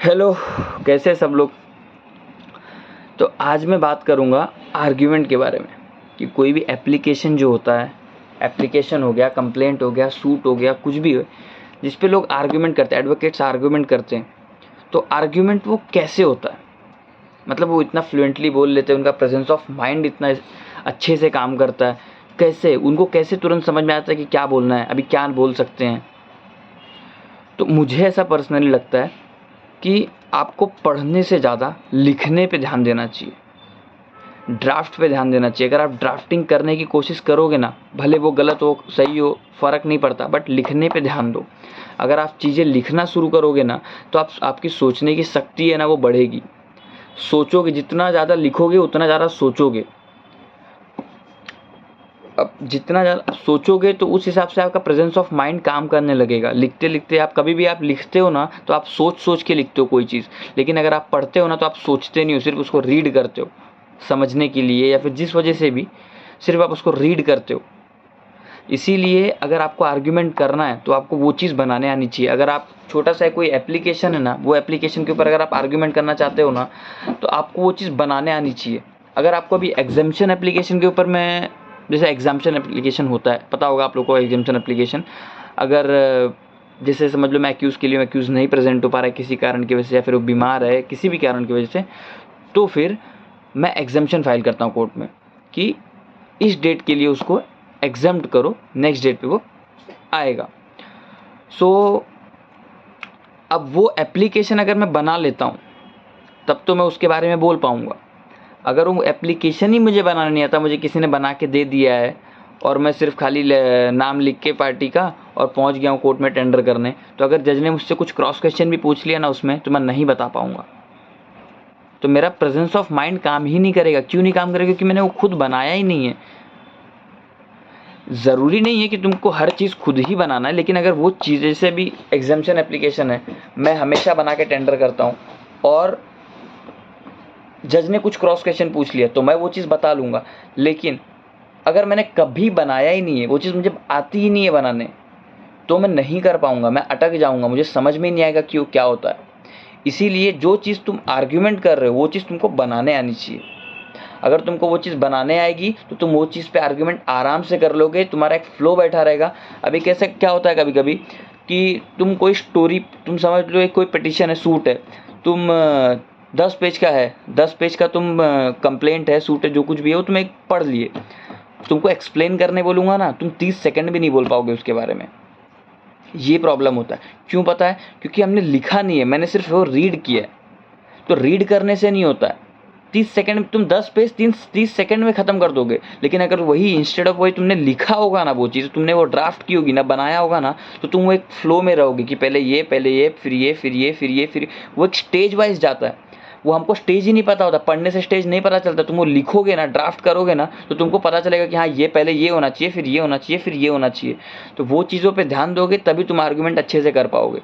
Hello, कैसे हैं सब लोग। तो आज मैं बात करूँगा आर्ग्यूमेंट के बारे में कि कोई भी एप्लीकेशन जो होता है, एप्लीकेशन हो गया, कंप्लेंट हो गया, सूट हो गया, कुछ भी हो जिस पे लोग आर्ग्यूमेंट करते हैं, एडवोकेट्स आर्ग्यूमेंट करते हैं। तो आर्ग्यूमेंट वो कैसे होता है, मतलब वो इतना फ्लुएंटली बोल लेते हैं, उनका प्रेजेंस ऑफ माइंड इतना अच्छे से काम करता है, कैसे उनको कैसे तुरंत समझ में आता है कि क्या बोलना है, अभी क्या बोल सकते हैं। तो मुझे ऐसा पर्सनली लगता है कि आपको पढ़ने से ज़्यादा लिखने पे ध्यान देना चाहिए, ड्राफ्ट पे ध्यान देना चाहिए। अगर आप ड्राफ्टिंग करने की कोशिश करोगे ना, भले वो गलत हो सही हो फ़र्क नहीं पड़ता, बट लिखने पे ध्यान दो। अगर आप चीज़ें लिखना शुरू करोगे ना तो आपकी सोचने की शक्ति है ना वो बढ़ेगी। सोचोगे, जितना ज़्यादा लिखोगे उतना ज़्यादा सोचोगे। अब जितना ज़्यादा सोचोगे तो उस हिसाब से आपका प्रेजेंस ऑफ माइंड काम करने लगेगा। लिखते लिखते आप कभी भी आप लिखते हो ना तो आप सोच सोच के लिखते हो कोई चीज़, लेकिन अगर आप पढ़ते हो ना तो आप सोचते नहीं हो, सिर्फ उसको रीड करते हो समझने के लिए, या फिर जिस वजह से भी सिर्फ आप उसको रीड करते हो। इसीलिए अगर आपको आर्ग्यूमेंट करना है तो आपको वो चीज़ बनाने आनी चाहिए। अगर आप छोटा सा कोई एप्लीकेशन है ना, वो एप्लीकेशन के ऊपर अगर आप आर्ग्यूमेंट करना चाहते हो ना तो आपको वो चीज़ बनाने आनी चाहिए। अगर आपको अभी एग्जाम्शन एप्लीकेशन के ऊपर मैं, जैसे एग्जाम्शन एप्लीकेशन होता है, पता होगा आप लोग को एग्जाम्शन एप्लीकेशन, अगर जैसे समझ लो मैं एक्यूज़ के लिए एक्यूज़ नहीं प्रेजेंट हो पा रहा है किसी कारण की वजह से, या फिर वो बीमार है किसी भी कारण की वजह से, तो फिर मैं एग्जाम्शन फाइल करता हूँ कोर्ट में कि इस डेट के लिए उसको एग्जाम्प्ट करो, नेक्स्ट डेट पे वो आएगा। सो अब वो एप्लीकेशन अगर मैं बना लेता हूँ तब तो मैं उसके बारे में बोल पाऊँगा। अगर वो एप्लीकेशन ही मुझे बनाना नहीं आता, मुझे किसी ने बना के दे दिया है और मैं सिर्फ खाली नाम लिख के पार्टी का और पहुंच गया हूँ कोर्ट में टेंडर करने, तो अगर जज ने मुझसे कुछ क्रॉस क्वेश्चन भी पूछ लिया ना उसमें, तो मैं नहीं बता पाऊँगा। तो मेरा प्रेजेंस ऑफ माइंड काम ही नहीं करेगा। क्यों नहीं काम करेगा? क्योंकि मैंने वो खुद बनाया ही नहीं है। ज़रूरी नहीं है कि तुमको हर चीज़ खुद ही बनाना है, लेकिन अगर वो चीज़, जैसे भी एग्जाम्शन एप्लीकेशन है, मैं हमेशा बना के टेंडर करता हूँ और जज ने कुछ क्रॉस क्वेश्चन पूछ लिया तो मैं वो चीज़ बता लूँगा। लेकिन अगर मैंने कभी बनाया ही नहीं है, वो चीज़ मुझे आती ही नहीं है बनाने, तो मैं नहीं कर पाऊँगा, मैं अटक जाऊँगा, मुझे समझ में ही नहीं आएगा क्यों क्या होता है। इसीलिए जो चीज़ तुम आर्ग्यूमेंट कर रहे हो वो चीज़ तुमको बनाने आनी चाहिए। अगर तुमको वो चीज़ बनाने आएगी तो तुम वो चीज़ पे आर्ग्यूमेंट आराम से कर लोगे, तुम्हारा एक फ्लो बैठा रहेगा। अभी कैसे क्या होता है कभी कभी कि तुम कोई स्टोरी, तुम समझ लो एक कोई पिटीशन है, सूट है, तुम 10 पेज का है, 10 पेज का तुम कंप्लेंट है, सूट है, जो कुछ भी है वो तुम एक पढ़ लिए, तुमको एक्सप्लेन करने बोलूँगा ना, तुम 30 सेकंड भी नहीं बोल पाओगे उसके बारे में। ये प्रॉब्लम होता है। क्यों पता है? क्योंकि हमने लिखा नहीं है, मैंने सिर्फ वो रीड किया है। तो रीड करने से नहीं होता है। 30 सेकंड में तुम 10 पेज 30 सेकंड में ख़त्म कर दोगे, लेकिन अगर वही इंस्टेड ऑफ वही तुमने लिखा होगा ना, वो चीज़ तुमने वो ड्राफ्ट की होगी ना, बनाया होगा ना, तो तुम वो एक फ्लो में रहोगे कि पहले ये, फिर ये, फिर ये, फिर ये, फिर वो एक स्टेज वाइज जाता है। वो हमको स्टेज ही नहीं पता होता, पढ़ने से स्टेज नहीं पता चलता। तुम वो लिखोगे ना, ड्राफ्ट करोगे ना, तो तुमको पता चलेगा कि हाँ ये पहले ये होना चाहिए, फिर ये होना चाहिए, फिर ये होना चाहिए। तो वो चीज़ों पे ध्यान दोगे तभी तुम आर्गुमेंट अच्छे से कर पाओगे।